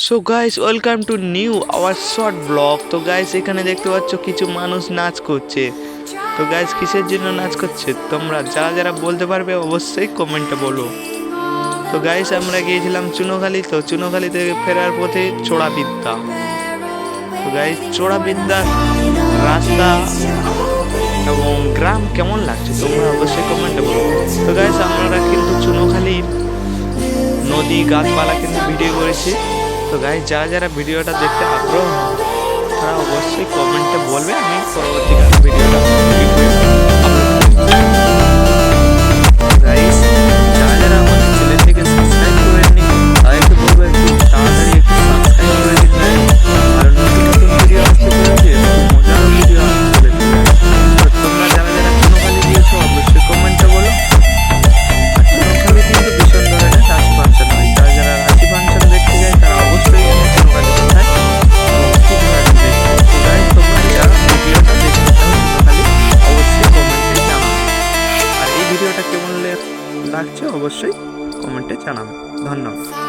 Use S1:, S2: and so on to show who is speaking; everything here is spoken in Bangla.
S1: So guys, welcome to new our short blog. তো গাইস, এখানে দেখতে পাচ্ছ কিছু মানুষ নাচ করছে। তো গাইস, কিসের জন্য নাচ করছে তোমরা যারা যারা বলতে পারবে অবশ্যই কমেন্টে বলো। তো গাইস, আমরা গিয়েছিলাম চুনোখালি। তো চুনোখালি থেকে ফেরার পথে চোড়াবিদ্যা। তো গাইস, চোড়াবিদ্যার রাস্তা এবং গ্রাম কেমন লাগছে তোমরা অবশ্যই কমেন্টে বলো। তো গাইস, আমরা কিন্তু চুনোখালির নদী গাছপালা কিন্তু ভিডিও করেছি। তো গাইস, যারা যারা ভিডিওটা দেখতে আগ্রহ তারা অবশ্যই কমেন্টে বলবে, আমি পরবর্তীকালে ভিডিওটা গাইস, যারা যারা আমাদের চ্যানেলটিকে সাবস্ক্রাইব করেননি তারা একটু বলবো একটু তাড়াতাড়ি একটু সাবস্ক্রাইব করে দিন। আর নতুন নতুন ভিডিও আসতে চলেছে, মজার ভিডিও আসতে চলেছে। তো তোমরা যারা যারা চুনোখালি দিয়েছো অবশ্যই কমেন্টে বলো। চুনোখালি কিন্তু ভীষণ ধরনের রাশি ফাংশন হয়। যারা যারা রাশি ফাংশন দেখতে যায় তারা অবশ্যই চুনোখালি কোথায় খুব ভালো দেখবে। তো গাইস, তোমরা যারা ভিডিওটা দেখতে চাও চুনোখালি অবশ্যই কমেন্টে জানাবে। আর এই ভিডিওটা কেমন লাগছে অবশ্যই কমেন্টে জানাবে। ধন্যবাদ।